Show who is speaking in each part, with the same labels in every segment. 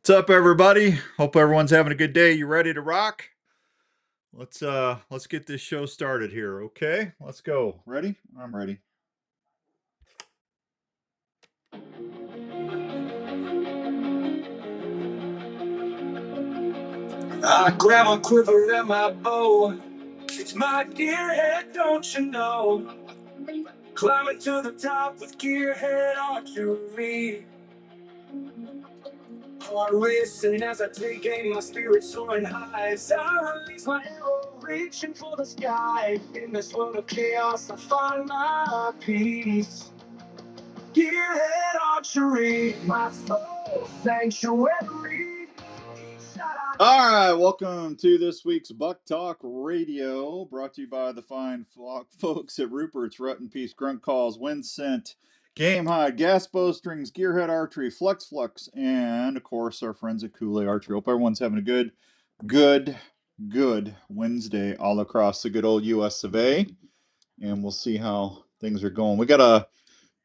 Speaker 1: What's up, everybody? Hope everyone's having a good day. You ready to rock? Let's get this show started here, okay? Let's go. Ready? I'm ready.
Speaker 2: I grab my quiver and my bow. It's my gearhead, don't you know? Climbing to the top with gearhead archery. Heart racing as I take aim, my spirit soaring high. As I release my arrow, reaching for the sky. In this world of chaos, I find my peace. Gearhead archery, my soul sanctuary.
Speaker 1: All right, welcome to this week's Buk Talk Radio, brought to you by the fine folks at Rupert's, Rut and Peace, Grunt Calls, Wind Scent, Game Hide, Gas Bowstrings, Gearhead Archery, Flex Flux, and of course our friends at Kool-Aid Archery. Hope everyone's having a good Wednesday all across the good old U.S. of A. And we'll see how things are going.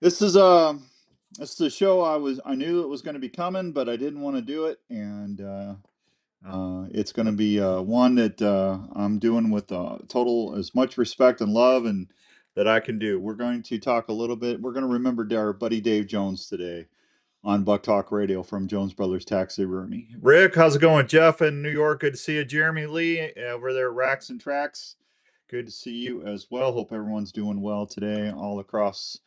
Speaker 1: This is the show I knew it was going to be coming, but I didn't want to do it, and it's going to be one that I'm doing with total as much respect and love and that I can do. We're going to talk a little bit. We're going to remember our buddy Dave Jones today on Buk Talk Radio from Jones Brothers Taxidermy. Rick, how's it going? Jeff in New York, good to see you. Jeremy Lee over there, Racks and Tracks, good to see you as well. Hope everyone's doing well today all across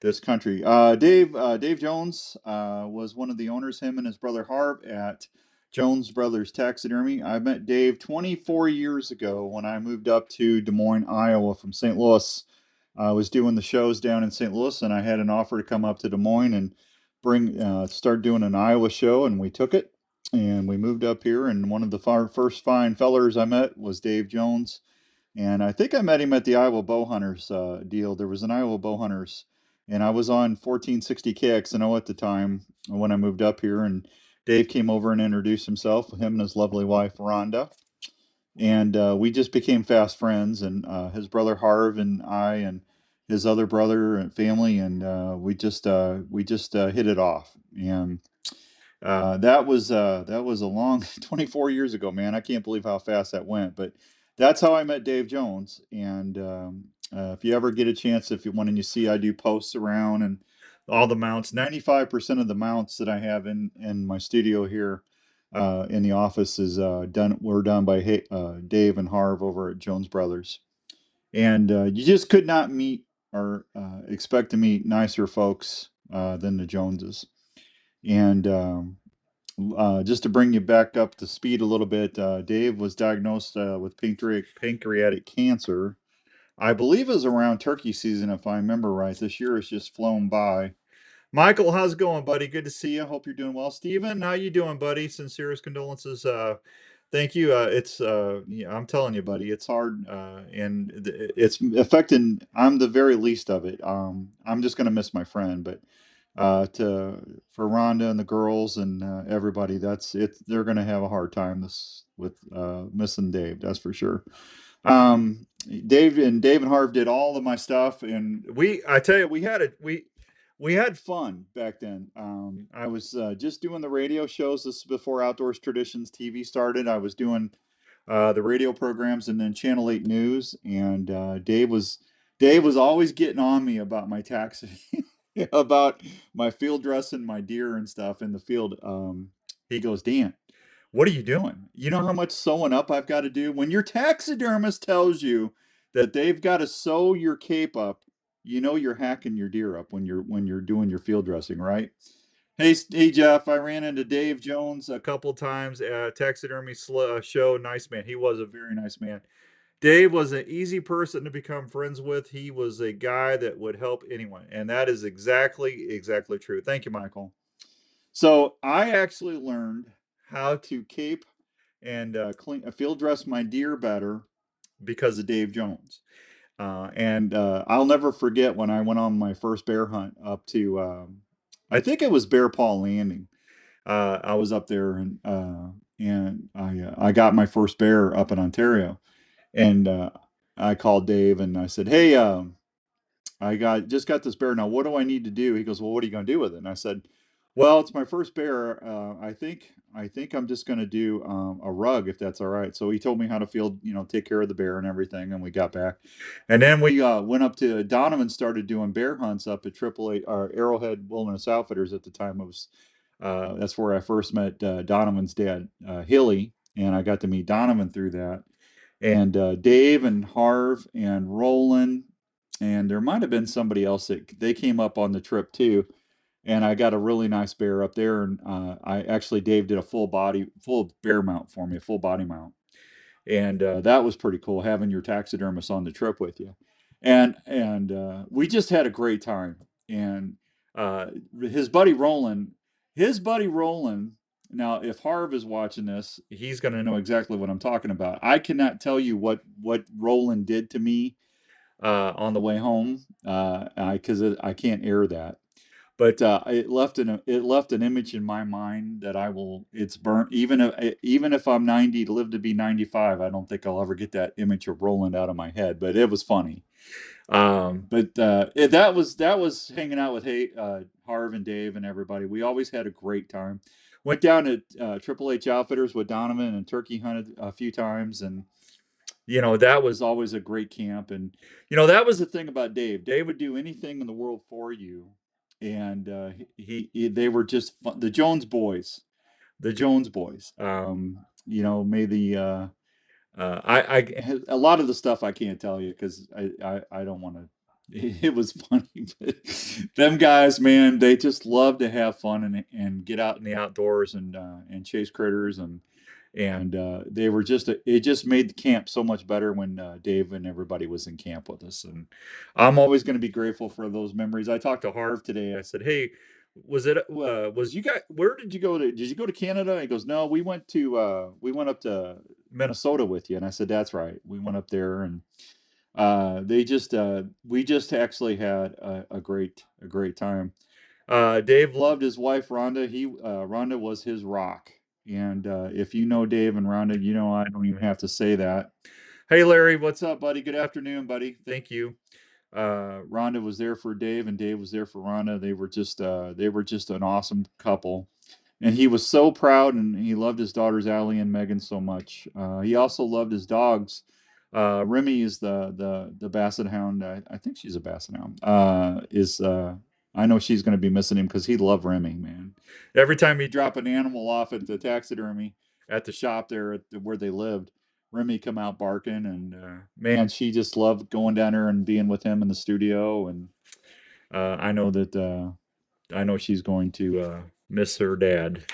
Speaker 1: this country. Dave Jones was one of the owners, him and his brother Harv at Jones Brothers Taxidermy. I met Dave 24 years ago when I moved up to Des Moines, Iowa from St. Louis. I was doing the shows down in St. Louis, and I had an offer to come up to Des Moines and start doing an Iowa show, and we took it, and we moved up here. And one of the first fine fellers I met was Dave Jones, and I think I met him at the Iowa Bow Hunters deal. There was an Iowa Bow Hunters, and I was on 1460 KXNO at the time when I moved up here, and Dave came over and introduced himself, him and his lovely wife, Rhonda. And we just became fast friends, and his brother Harv and I and his other brother and family, and we just hit it off. And that was a long 24 years ago, man. I can't believe how fast that went. But that's how I met Dave Jones. And if you ever get a chance, if you want, and you see I do posts around and all the mounts, 95% of the mounts that I have in my studio here in the office is were done by Dave and Harv over at Jones Brothers. And you just could not meet or expect to meet nicer folks than the Joneses. And just to bring you back up to speed a little bit, Dave was diagnosed with pancreatic cancer. I believe it was around turkey season, if I remember right. This year has just flown by. Michael, how's it going, buddy? Good to see you. Hope you're doing well. Steven, how you doing, buddy? Sincerest condolences. Thank you. Yeah, I'm telling you, buddy, it's hard, and it's affecting. I'm the very least of it. I'm just gonna miss my friend, but for Rhonda and the girls and everybody, that's it. They're gonna have a hard time with missing Dave. That's for sure. Dave and Harv did all of my stuff, and I tell you, we had fun back then. I was just doing the radio shows. This is before Outdoors Traditions TV started. I was doing the radio programs and then Channel 8 News. And Dave was always getting on me about my taxi, about my field dress and my deer and stuff in the field. He goes, Dan, what are you doing? You know how much sewing up I've got to do? When your taxidermist tells you that they've got to sew your cape up, you know you're hacking your deer up when you're doing your field dressing, right? Hey Jeff, I ran into Dave Jones a couple times at a taxidermy show. Nice man. He was a very nice man. Dave was an easy person to become friends with. He was a guy that would help anyone, and that is exactly true. Thank you, Michael. So I actually learned how to cape and field dress my deer better because of Dave Jones. And I'll never forget when I went on my first bear hunt up to, I think it was Bear Paw Landing. I was up there and I got my first bear up in Ontario, and I called Dave and I said, "Hey, just got this bear. Now, what do I need to do?" He goes, "Well, what are you going to do with it?" And I said, Well, it's my first bear. I think I'm just gonna do a rug if that's all right. So he told me how to field, take care of the bear and everything, and we got back, and then we went up to Donovan started doing bear hunts up at AAA or Arrowhead Wilderness Outfitters at the time. It was that's where I first met Donovan's dad, Hilly, and I got to meet Donovan through that. And Dave and Harv and Roland, and there might have been somebody else that they came up on the trip too, and I got a really nice bear up there. And I actually Dave did a full bear mount for me, a full body mount, and that was pretty cool having your taxidermist on the trip with you. And we just had a great time. And uh, his buddy Roland, his buddy Roland. Now, if Harv is watching this, he's going to know exactly what I'm talking about. I cannot tell you what Roland did to me on the way home, because I can't air that. But it left an image in my mind that I will. It's burnt. Even if I'm 90 to live to be 95, I don't think I'll ever get that image of Roland out of my head. But it was funny. But that was hanging out with Harv and Dave and everybody. We always had a great time. Went down to Triple H Outfitters with Donovan and turkey hunted a few times, and that was always a great camp. And that was the thing about Dave. Dave would do anything in the world for you, and they were just fun. The Jones boys, the Jones boys. May the I a lot of the stuff I can't tell you because I don't want to. It was funny, but them guys, man, they just love to have fun and get out in the outdoors and chase critters, and they were it just made the camp so much better when Dave and everybody was in camp with us. And I'm always going to be grateful for those memories. I talked to Harv today. I said, "Hey, was you guys, where did you go to? Did you go to Canada?" He goes, "No, we went up to Minnesota with you." And I said, "That's right. We went up there, and we just actually had a great time." Dave loved his wife Rhonda. Rhonda was his rock. And if you know Dave and Rhonda, I don't even have to say that. Hey Larry, what's up, buddy? Good afternoon, buddy. Thank you. Rhonda was there for Dave, and Dave was there for Rhonda. They were just an awesome couple. And he was so proud, and he loved his daughters Allie and Megan so much. He also loved his dogs. Remy is the Basset Hound. I think she's a Basset Hound. I know she's going to be missing him because he loved Remy, man. Every time he drop an animal off at the taxidermy at the shop there where they lived, Remy come out barking, and man, she just loved going down there and being with him in the studio. And I know she's going to miss her dad.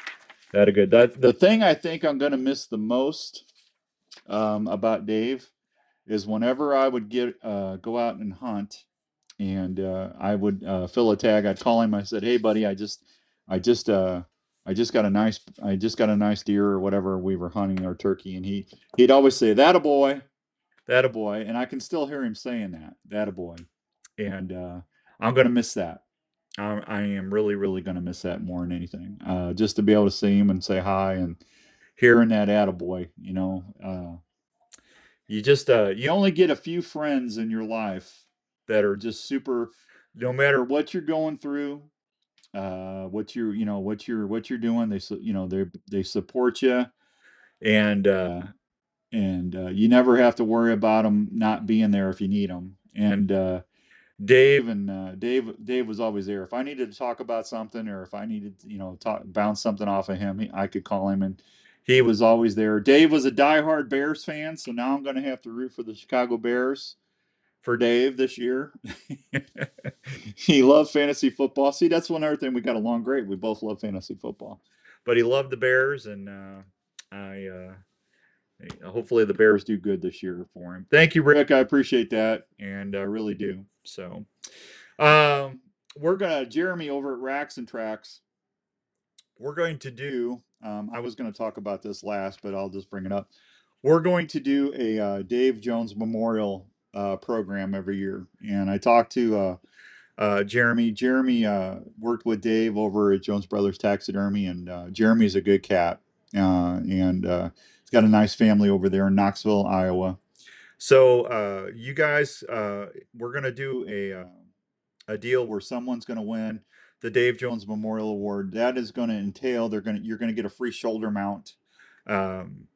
Speaker 1: That a good. The thing I think I'm going to miss the most about Dave is whenever I would go out and hunt, and I would fill a tag. I'd call him. I said, "Hey, buddy, I just, I just got a nice deer or whatever. We were hunting our turkey," and he'd always say, "That a boy, that a boy," and I can still hear him saying that a boy, and I'm gonna miss that. I am really, really gonna miss that more than anything. Just to be able to see him and say hi and hearing that attaboy, you only get a few friends in your life that are just super, no matter what you're going through, what you're doing, they support you. And you never have to worry about them not being there if you need them. And Dave was always there. If I needed to talk about something, or if I needed, bounce something off of him, I could call him, and he was always there. Dave was a diehard Bears fan, so now I'm going to have to root for the Chicago Bears for Dave this year. He loved fantasy football. See, that's one other thing we got along great. We both love fantasy football, but he loved the Bears, and I hopefully the Bears do good this year for him. Thank you, Rick. I appreciate that, and I really do. So, um, we're gonna Jeremy over at Racks and Tracks. We're going to do. I was going to talk about this last, but I'll just bring it up. We're going to do a Dave Jones Memorial program every year, and I talked to Jeremy. Jeremy worked with Dave over at Jones Brothers Taxidermy, and Jeremy's a good cat, and he's got a nice family over there in Knoxville, Iowa. So you guys, we're gonna do a deal where someone's gonna win. the Dave Jones Memorial Award. That is going to entail you're going to get a free shoulder mount. Um,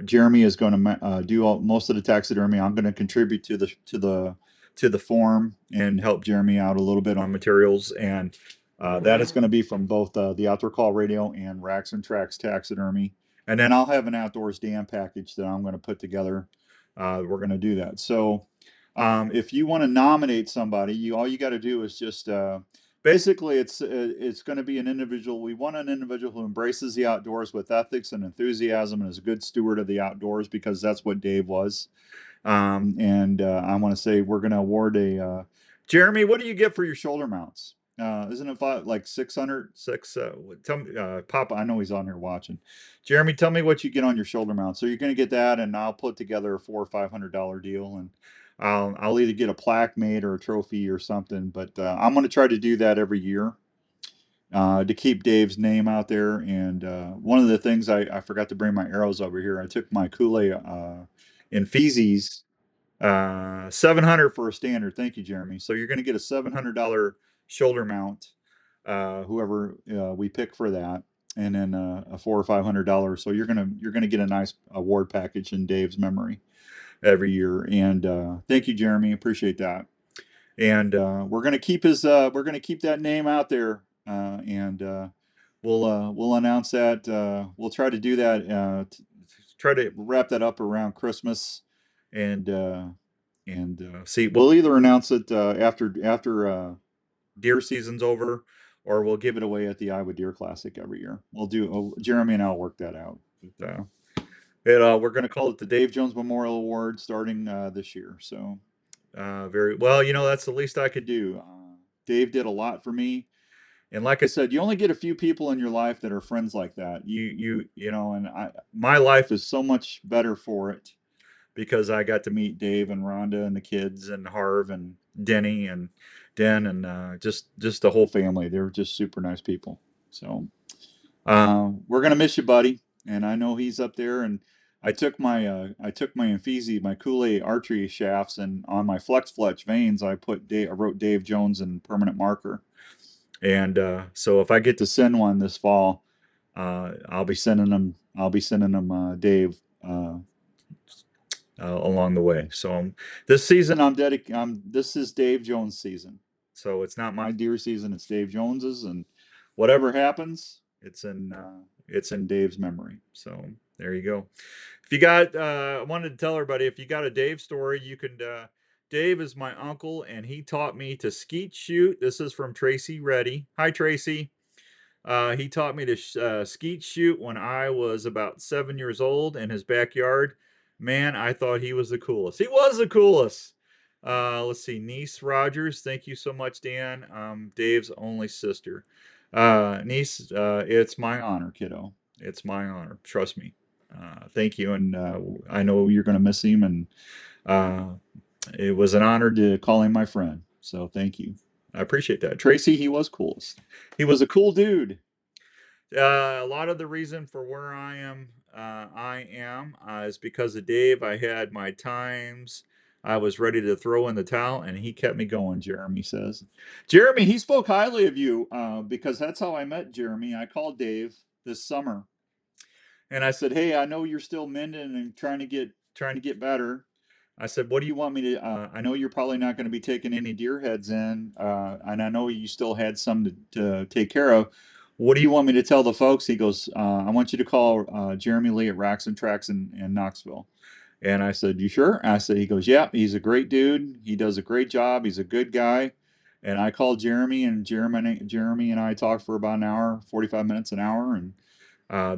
Speaker 1: Jeremy is going to do most of the taxidermy. I'm going to contribute to the form and help Jeremy out a little bit on materials, and that is going to be from both the Outdoor Call Radio and Racks and Tracks Taxidermy. And then I'll have an outdoors dam package that I'm going to put together. We're going to do that. So if you want to nominate somebody, all you got to do is just basically it's going to be an individual. We want an individual who embraces the outdoors with ethics and enthusiasm and is a good steward of the outdoors, because that's what Dave was. And I want to say we're going to award a Jeremy. What do you get for your shoulder mounts? Isn't it like 600? Tell me, Papa. I know he's on here watching. Jeremy, tell me what you get on your shoulder mount. So you're going to get that, and I'll put together a $400 or $500 deal, and I'll either get a plaque made or a trophy or something. But I'm going to try to do that every year to keep Dave's name out there. And one of the things I forgot to bring my arrows over here. I took my Kool-Aid in feces 700 for a standard. Thank you, Jeremy. So you're going to get a $700 shoulder mount, whoever we pick for that, and then a $400 or $500. So you're gonna get a nice award package in Dave's memory every year. And thank you, Jeremy. Appreciate that. And we're gonna keep that name out there, and we'll announce that. We'll try to do that. Try to wrap that up around Christmas, and see. We'll either announce it after deer season's over, or we'll give it away at the Iowa Deer Classic every year. We'll do. Jeremy and I'll work that out. But, we're going to call it the Dave Jones Memorial Award starting this year. So very well. That's the least I could do. Dave did a lot for me. And like I said, you only get a few people in your life that are friends like that. And my life is so much better for it, because I got to meet Dave and Rhonda and the kids and Harv and Denny and Den and just the whole family. They were just super nice people. So we're gonna miss you, buddy. And I know he's up there. And I took my Infesi, my Kool-Aid archery shafts, and on my Flex Fletch veins, I wrote Dave Jones in permanent marker. And so if I get to send one this fall, I'll be sending them Dave along the way. So this season this is Dave Jones season. So it's not my deer season, it's Dave Jones's, and whatever happens, it's in Dave's memory. So there you go. If you got I wanted to tell everybody, if you got a Dave story, you can Dave is my uncle, and he taught me to skeet shoot. This is from Tracy Reddy. Hi, Tracy. He taught me to skeet shoot when I was about 7 years old in his backyard. Man, I thought he was the coolest. He was the coolest. Let's see. Niece Rogers, thank you so much, Dan. Dave's only sister. Niece, it's my honor, kiddo. It's my honor. Trust me. Thank you. And I know you're going to miss him. And it was an honor to call him my friend. So thank you. I appreciate that. Tracy, he was coolest. He was a cool dude. A lot of the reason for where I am is because of Dave. I had my times. I was ready to throw in the towel, and he kept me going, Jeremy says. Jeremy, he spoke highly of you because that's how I met Jeremy. I called Dave this summer, and I said, hey, I know you're still mending and trying to get better. I said, what do you want me to, I know you're probably not going to be taking any deer heads in, and I know you still had some to take care of. What do you want me to tell the folks? He goes, I want you to call Jeremy Lee at Racks and Tracks in Knoxville. And I said, you sure? He goes, yeah, he's a great dude. He does a great job. He's a good guy. And I called Jeremy, and Jeremy and I talked for about an hour, 45 minutes, an hour. And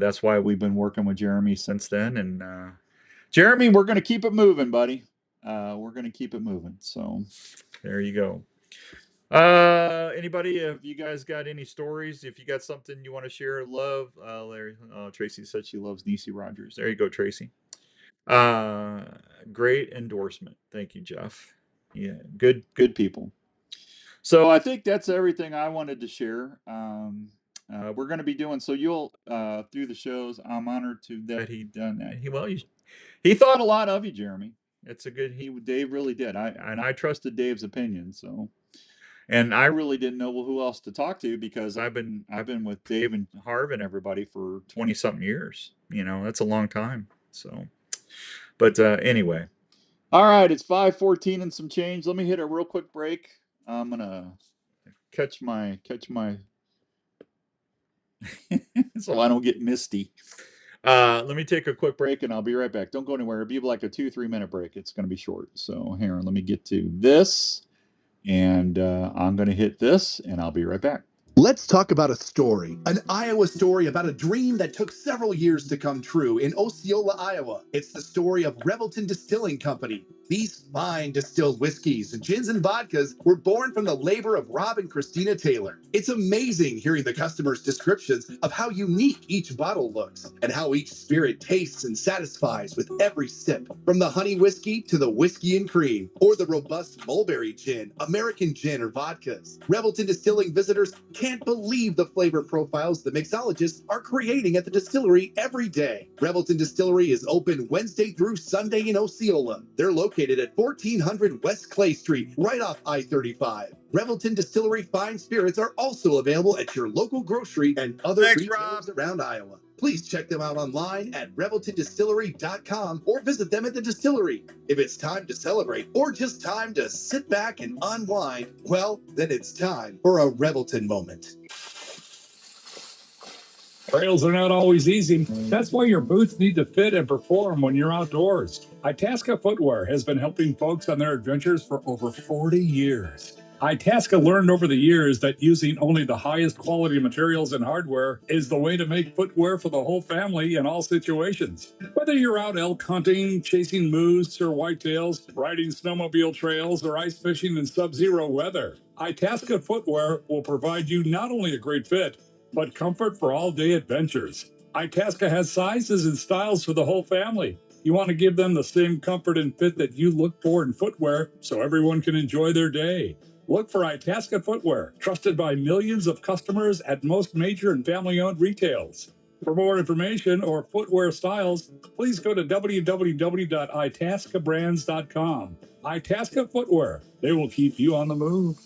Speaker 1: that's why we've been working with Jeremy since then. And Jeremy, we're going to keep it moving, buddy. We're going to keep it moving. So there you go. Anybody, if you guys got any stories, if you got something you want to share, love, Larry, Tracy said she loves Niecy Rogers. There you go, Tracy. Great endorsement. Thank you, Jeff. Yeah, good people. So I think that's everything I wanted to share. We're going to be doing, so you'll, through the shows, I'm honored that he done that. He thought a lot of you, Jeremy. Dave really did. I trusted Dave's opinion. So, And I really didn't know who else to talk to because I've been with Dave and Harv and everybody for 20 something years. That's a long time. So, but anyway. All right, it's 5:14 and some change. Let me hit a real quick break. I'm gonna catch my so I don't get misty. Let me take a quick break and I'll be right back. Don't go anywhere. It'll be like a 2-3 minute break. It's gonna be short. So here, let me get to this, and I'm gonna hit this, and I'll be right back.
Speaker 2: Let's talk about a story, an Iowa story about a dream that took several years to come true in Osceola, Iowa. It's the story of Revelton Distilling Company. These fine distilled whiskeys and gins and vodkas were born from the labor of Rob and Christina Taylor. It's amazing hearing the customers' descriptions of how unique each bottle looks and how each spirit tastes and satisfies with every sip. From the honey whiskey to the whiskey and cream, or the robust mulberry gin, American gin, or vodkas. Revelton Distilling visitors can't believe the flavor profiles the mixologists are creating at the distillery every day. Revelton Distillery is open Wednesday through Sunday in Osceola. They're located at 1400 West Clay Street, right off I-35. Revelton Distillery fine spirits are also available at your local grocery and other retailers around Iowa. Please check them out online at reveltondistillery.com or visit them at the distillery. If it's time to celebrate or just time to sit back and unwind, well, then it's time for a Revelton moment.
Speaker 3: Trails are not always easy. That's why your boots need to fit and perform when you're outdoors. Itasca Footwear has been helping folks on their adventures for over 40 years. Itasca learned over the years that using only the highest quality materials and hardware is the way to make footwear for the whole family in all situations. Whether you're out elk hunting, chasing moose or whitetails, riding snowmobile trails, or ice fishing in sub-zero weather, Itasca Footwear will provide you not only a great fit, but comfort for all-day adventures. Itasca has sizes and styles for the whole family. You want to give them the same comfort and fit that you look for in footwear so everyone can enjoy their day. Look for Itasca Footwear, trusted by millions of customers at most major and family-owned retails. For more information or footwear styles, please go to www.itascabrands.com. Itasca Footwear. They will keep you on the move.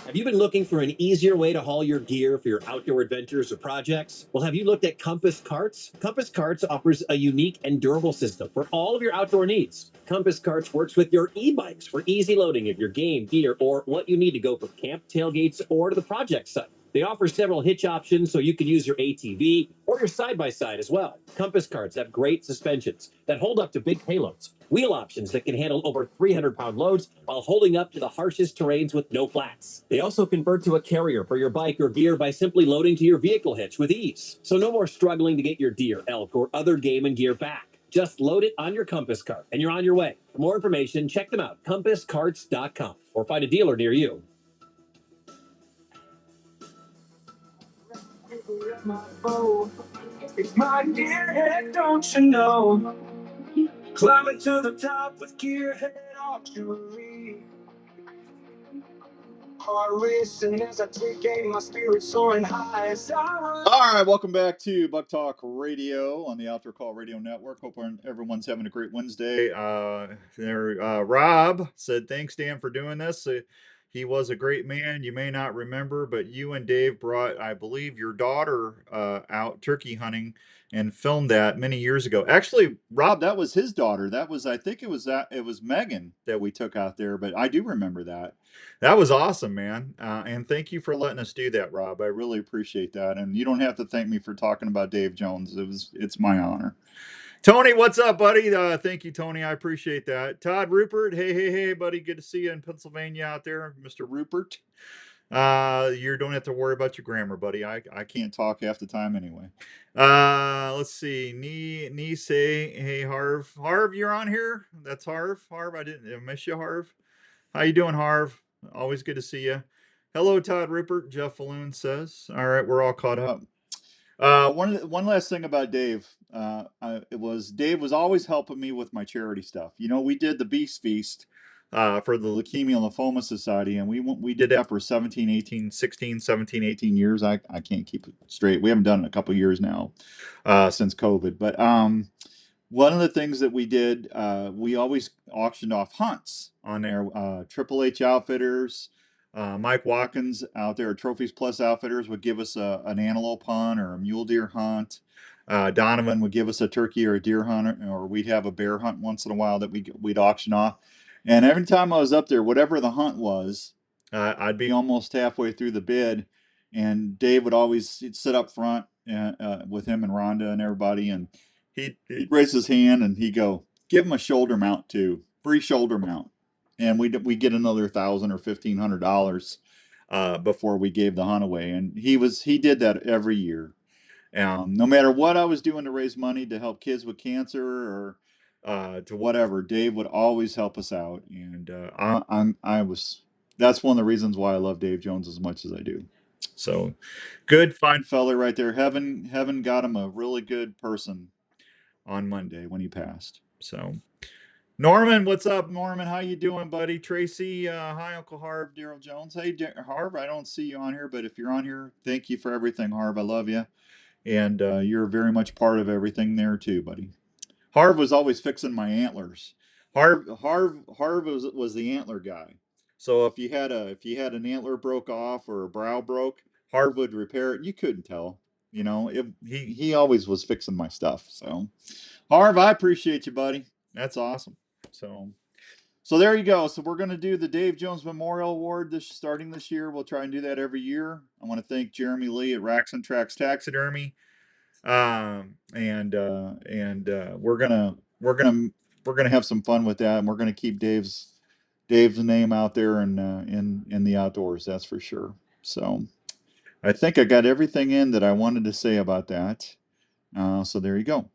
Speaker 4: Have you been looking for an easier way to haul your gear for your outdoor adventures or projects? Well, have you looked at Compass Carts? Compass Carts offers a unique and durable system for all of your outdoor needs. Compass Carts works with your e-bikes for easy loading of your game, gear, or what you need to go from camp, tailgates, or to the project site. They offer several hitch options so you can use your ATV or your side-by-side as well. Compass Carts have great suspensions that hold up to big payloads, wheel options that can handle over 300-pound loads while holding up to the harshest terrains with no flats. They also convert to a carrier for your bike or gear by simply loading to your vehicle hitch with ease. So no more struggling to get your deer, elk, or other game and gear back. Just load it on your Compass Cart and you're on your way. For more information, check them out, compasscarts.com, or find a dealer near you.
Speaker 5: It's my gearhead, don't you know? Climbing to the top with gearhead archery. Heart racing as I take aim, my spirit soaring high. All
Speaker 1: right, welcome back to Buk Talk Radio on the Outdoor Call Radio Network. Hope everyone's having a great Wednesday. Rob said, thanks, Dan, for doing this. He was a great man. You may not remember, but you and Dave brought, I believe, your daughter out turkey hunting and filmed that many years ago. Actually, Rob, that was his daughter. I think it was Megan that we took out there, but I do remember that. That was awesome, man. And thank you for letting us do that, Rob. I really appreciate that. And you don't have to thank me for talking about Dave Jones. It's my honor. Tony, what's up, buddy? Thank you, Tony. I appreciate that. Todd Rupert, hey, buddy. Good to see you in Pennsylvania out there, Mr. Rupert. You don't have to worry about your grammar, buddy. I can't talk half the time anyway. Let's see. Say, hey, Harv. Harv, you're on here? That's Harv. Harv, I miss you, Harv. How you doing, Harv? Always good to see you. Hello, Todd Rupert. Jeff Falloon says. All right, we're all caught up. One last thing about Dave. Dave was always helping me with my charity stuff. We did the Beast Feast for the Leukemia and Lymphoma Society, and we did that for 17 years. I can't keep it straight. We haven't done it in a couple years now since COVID. But one of the things that we did, we always auctioned off hunts on there. Triple H Outfitters, Mike Watkins out there, Trophies Plus Outfitters would give us an antelope hunt or a mule deer hunt. Donovan would give us a turkey or a deer hunt, or we'd have a bear hunt once in a while that we'd auction off. And every time I was up there, whatever the hunt was, I'd be almost halfway through the bid, and Dave would always sit up front with him and Rhonda and everybody, and he'd raise his hand and he'd go, "Give him a shoulder mount too, free shoulder mount," and we get another $1,000 or $1,500 before we gave the hunt away, and he did that every year. No matter what I was doing to raise money to help kids with cancer or to whatever, Dave would always help us out, and I was that's one of the reasons why I love Dave Jones as much as I do. So, good, fine fella right there. Heaven got him a really good person on Monday when he passed. So, Norman, what's up, Norman? How you doing, buddy? Tracy, hi, Uncle Harv, Daryl Jones. Hey, Harv, I don't see you on here, but if you're on here, thank you for everything, Harv. I love you, and you're very much part of everything there too, buddy. Harv was always fixing my antlers. Harv was the antler guy. So if you had an antler broke off or a brow broke, Harv would repair it. You couldn't tell. He always was fixing my stuff. So Harv, I appreciate you, buddy. That's awesome. So there you go. So we're gonna do the Dave Jones Memorial Award starting this year. We'll try and do that every year. I want to thank Jeremy Lee at Racks and Tracks Taxidermy. We're gonna have some fun with that, and we're gonna keep Dave's name out there and in the outdoors. That's for sure. So I think I got everything in that I wanted to say about that. So there you go.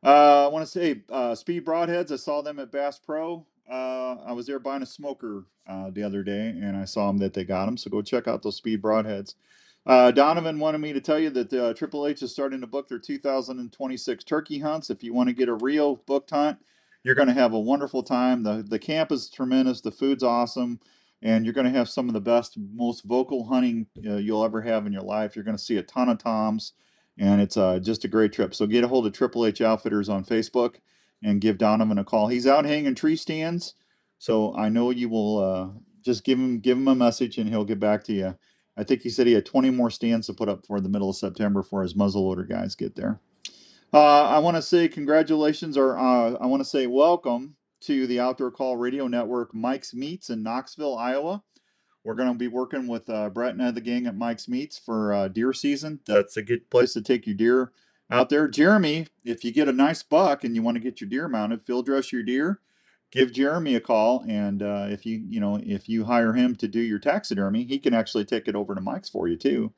Speaker 1: I want to say Speed Broadheads. I saw them at Bass Pro. I was there buying a smoker the other day, and I saw them that they got them. So go check out those Speed Broadheads. Donovan wanted me to tell you that Triple H is starting to book their 2026 turkey hunts. If you want to get a real booked hunt, you're going to have a wonderful time. The camp is tremendous. The food's awesome. And you're going to have some of the best, most vocal hunting you'll ever have in your life. You're going to see a ton of toms, and it's just a great trip. So get a hold of Triple H Outfitters on Facebook and give Donovan a call. He's out hanging tree stands, so I know you will just give him a message and he'll get back to you. I think he said he had 20 more stands to put up for the middle of September before his muzzleloader guys get there. I want to say congratulations, or I want to say welcome to the Outdoor Call Radio Network Mike's Meats in Knoxville, Iowa. We're going to be working with Brett and the gang at Mike's Meats for deer season. That's a good place to take your deer out there. Jeremy, if you get a nice buck and you want to get your deer mounted, field dress your deer, give Jeremy a call, and if you hire him to do your taxidermy, he can actually take it over to Mike's for you too.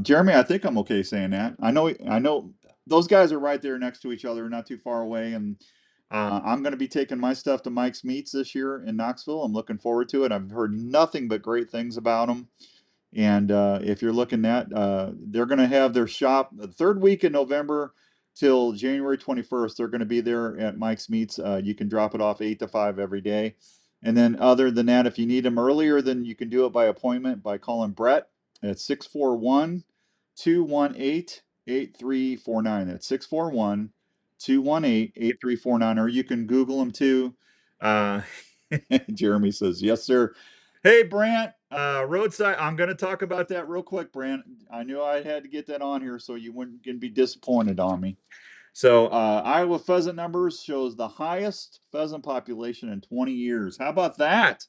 Speaker 1: Jeremy, I think I'm okay saying that. I know those guys are right there next to each other, not too far away, and I'm going to be taking my stuff to Mike's Meats this year in Knoxville. I'm looking forward to it. I've heard nothing but great things about them. And if you're looking at, they're going to have their shop the third week in November till January 21st. They're going to be there at Mike's Meats. You can drop it off 8 to 5 every day. And then other than that, if you need them earlier, then you can do it by appointment by calling Brett at 641 218 8349. That's 641 218 8349. Or you can Google them too. Jeremy says, yes, sir. Hey, Brant, roadside. I'm going to talk about that real quick, Brant. I knew I had to get that on here so you wouldn't be disappointed on me. So, Iowa pheasant numbers shows the highest pheasant population in 20 years. How about that?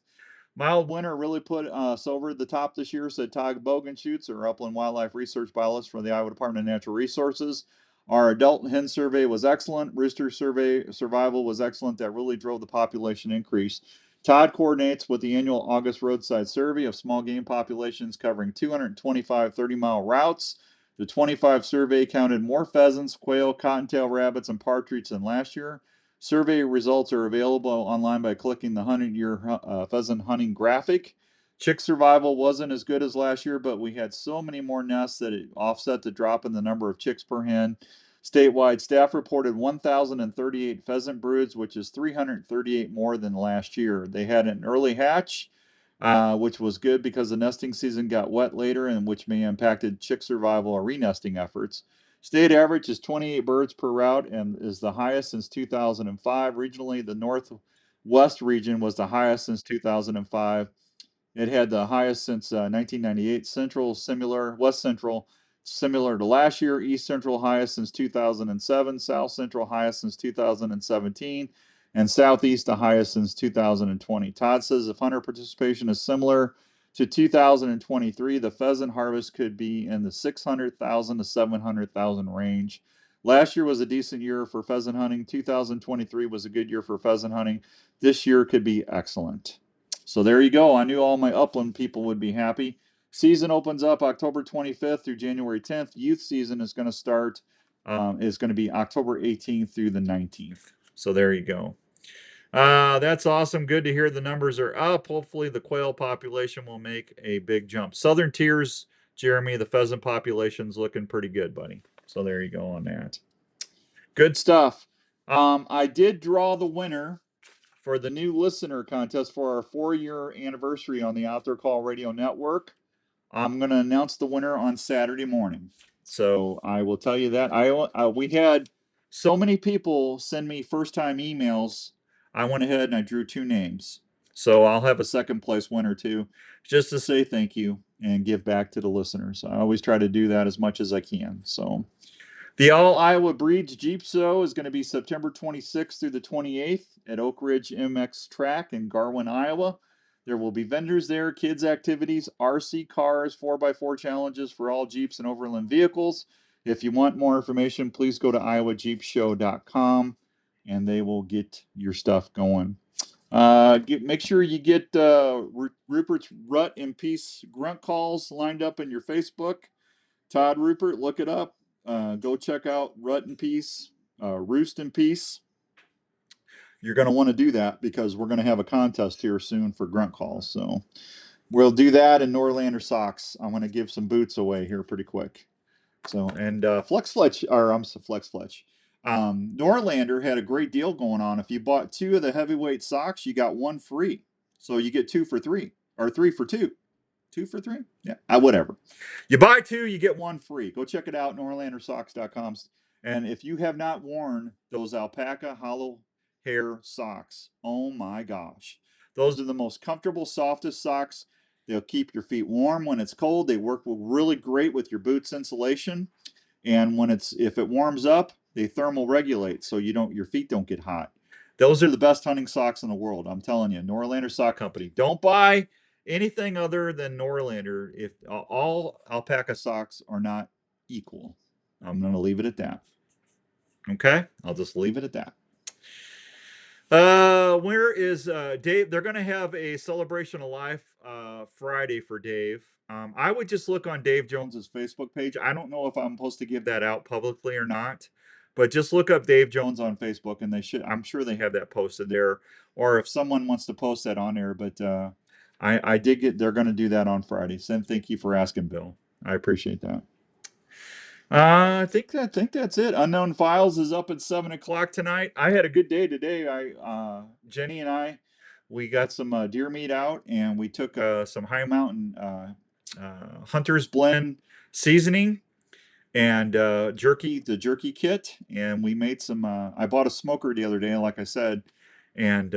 Speaker 1: Mild winter really put us over the top this year, said Todd Bogenschutz, our Upland Wildlife Research Biologist for the Iowa Department of Natural Resources. Our adult hen survey was excellent. Rooster survey survival was excellent. That really drove the population increase. Todd coordinates with the annual August roadside survey of small game populations covering 225 30-mile routes. The 25 survey counted more pheasants, quail, cottontail rabbits, and partridge than last year. Survey results are available online by clicking the 100-year pheasant hunting graphic. Chick survival wasn't as good as last year, but we had so many more nests that it offset the drop in the number of chicks per hen. Statewide, staff reported 1,038 pheasant broods, which is 338 more than last year. They had an early hatch, which was good because the nesting season got wet later, and which may impacted chick survival or renesting efforts. State average is 28 birds per route and is the highest since 2005. Regionally, the Northwest region was the highest since 2005. It had the highest since 1998. Central, similar. West Central, similar to last year. East Central, highest since 2007. South Central, highest since 2017. And Southeast, the highest since 2020. Todd says if hunter participation is similar to 2023, the pheasant harvest could be in the 600,000 to 700,000 range. Last year was a decent year for pheasant hunting. 2023 was a good year for pheasant hunting. This year could be excellent. So there you go. I knew all my upland people would be happy. Season opens up October 25th through January 10th. Youth season is going to start, is going to be October 18th through the 19th. So there you go. That's awesome. Good to hear the numbers are up. Hopefully the quail population will make a big jump. Southern Tiers, Jeremy, the pheasant population's looking pretty good, buddy. So there you go on that. Good stuff. I did draw the winner for the new listener contest for our 4-year anniversary on the Outdoor Call Radio Network. I'm going to announce the winner on Saturday morning. So I will tell you that. We had so many people send me first-time emails. I went ahead and I drew 2 names. So I'll have a second place winner too, just to say thank you and give back to the listeners. I always try to do that as much as I can. So the All Iowa Breeds Jeep Show is going to be September 26th through the 28th at Oak Ridge MX Track in Garwin, Iowa. There will be vendors there, kids' activities, RC cars, 4x4 challenges for all Jeeps and overland vehicles. If you want more information, please go to iowajeepshow.com and they will get your stuff going. Make sure you get Rupert's Rut and Peace grunt calls lined up in your Facebook. Todd Rupert, look it up. Go check out Rut in Peace, Roost in Peace. You're going to want to do that because we're going to have a contest here soon for grunt calls. So we'll do that in Norlander socks. I'm going to give some boots away here pretty quick. So, and Flex Fletch, or I'm so Flex Fletch. Norlander had a great deal going on. If you bought 2 of the heavyweight socks, you got 1 free. So you get 2 for 3 or 3 for 2. 2 for 3? Yeah, whatever. You buy 2, you get 1 free. Go check it out, norlandersocks.com. And if you have not worn those alpaca hollow hair socks, oh my gosh. Those are the most comfortable, softest socks. They'll keep your feet warm when it's cold. They work really great with your boots insulation. And if it warms up, they thermal regulate so your feet don't get hot. Those are the best hunting socks in the world. I'm telling you, Norlander Sock Company. Don't buy anything other than Norlander if all alpaca socks are not equal. I'm going to leave it at that. Okay? I'll just leave it at that. Where is Dave? They're going to have a celebration of life Friday for Dave. I would just look on Dave Jones's Facebook page. I don't know if I'm supposed to give that out publicly or not, but just look up Dave Jones on Facebook, and I'm sure they have that posted there. Or if someone wants to post that on there, but I did get. They're going to do that on Friday. So thank you for asking, Bill. I appreciate that. I think that's it. Unknown Files is up at 7:00 tonight. I had a good day today. Jenny and I, we got some deer meat out, and we took some High Mountain Hunter's Blend seasoning and the jerky kit, and we made some. I bought a smoker the other day, like I said, and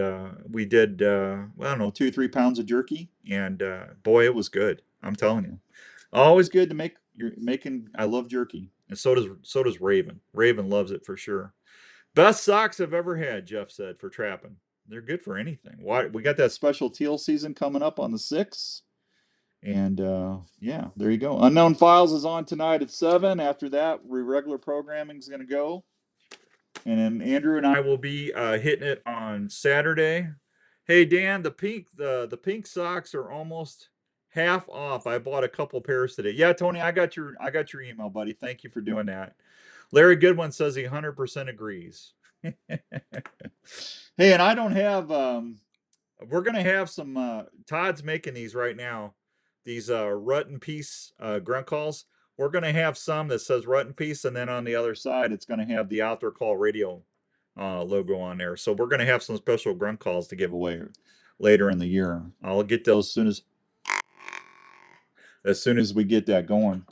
Speaker 1: we did I don't know, 2 or 3 pounds of jerky, and boy, it was good. I'm telling you, always good to make. You're making. I love jerky, and so does Raven. Raven loves it for sure. Best socks I've ever had, Jeff said, for trapping. They're good for anything. Why we got that special teal season coming up on the 6th, and yeah, there you go. Unknown Files is on tonight at 7. After that, regular programming is going to go, and then Andrew and I will be hitting it on Saturday. Hey Dan, the pink socks are almost half off. I bought a couple pairs today. Yeah, Tony, I got your email, buddy. Thank you for doing that. Larry Goodwin says he 100% agrees. Hey, and I don't have we're gonna have some Todd's making these right now. These Rut and Peace grunt calls. We're gonna have some that says Rut and Peace, and then on the other side it's gonna have the Outdoor Call Radio logo on there. So we're gonna have some special grunt calls to give away later in the year. I'll get those as soon as we get that going.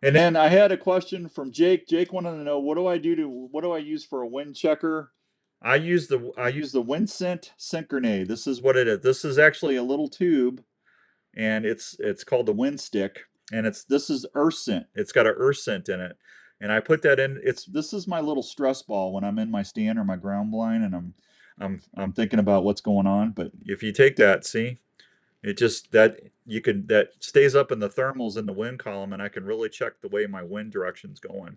Speaker 1: And then I had a question from Jake. Jake wanted to know, what do I use for a wind checker? I use the WindScent Synchrony. This is what it is. This is actually a little tube, and it's called the Wind Stick, and this is earth scent. It's got an earth scent in it, and I put that in. This is my little stress ball when I'm in my stand or my ground blind, and I'm thinking about what's going on. But if you take that, see, it just that stays up in the thermals in the wind column, and I can really check the way my wind direction's going.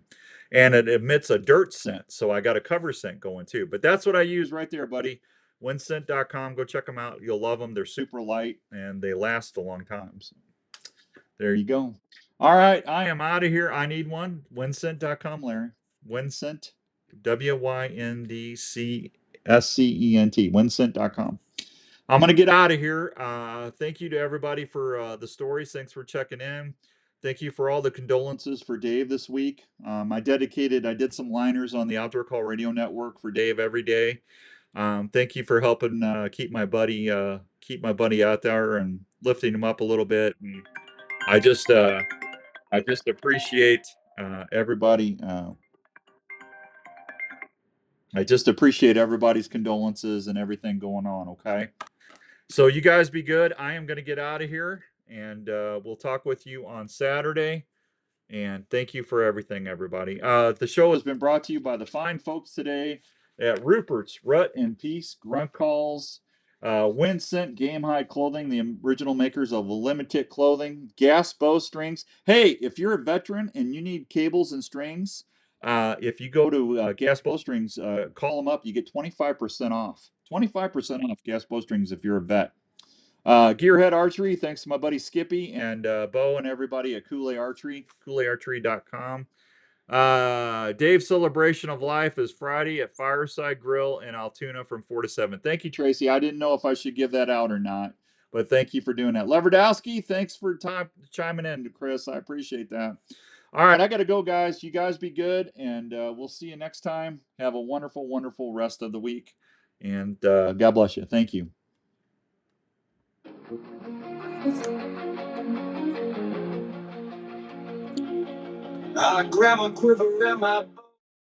Speaker 1: And it emits a dirt scent, so I got a cover scent going too. But that's what I use right there, buddy. Windscent.com. Go check them out. You'll love them. They're super light and they last a long time. So there you go. All right, I am out of here. I need one. Windscent.com, Larry. Windscent, WYNDCSCENT. Windscent.com. I'm going to get out of here. Thank you to everybody for the stories. Thanks for checking in. Thank you for all the condolences for Dave this week. I did some liners on the Outdoor Call Radio Network for Dave every day. Thank you for helping keep my buddy out there and lifting him up a little bit. And I just appreciate everybody. I just appreciate everybody's condolences and everything going on. Okay. So you guys be good. I am going to get out of here, and we'll talk with you on Saturday. And thank you for everything, everybody. The show has been brought to you by the fine folks today at Rupert's Rut and Peace Grunt Calls, Windscent Game High Clothing, the original makers of Limited Clothing, Gas Bowstrings. Hey, if you're a veteran and you need cables and strings, if you go to Gas Bowstrings, call them up. You get 25% off. 25% off Gas Bowstrings if you're a vet. Gearhead Archery, thanks to my buddy Skippy and Bo and everybody at Kool-Aid Archery, KoolAidArchery.com. Dave's Celebration of Life is Friday at Fireside Grill in Altoona from 4 to 7. Thank you, Tracy. I didn't know if I should give that out or not, but thank you for doing that. Leverdowski, thanks for chiming in, Chris. I appreciate that. All right, I got to go, guys. You guys be good, and we'll see you next time. Have a wonderful, wonderful rest of the week, and God bless you. Thank you.
Speaker 5: I grab a quiver in my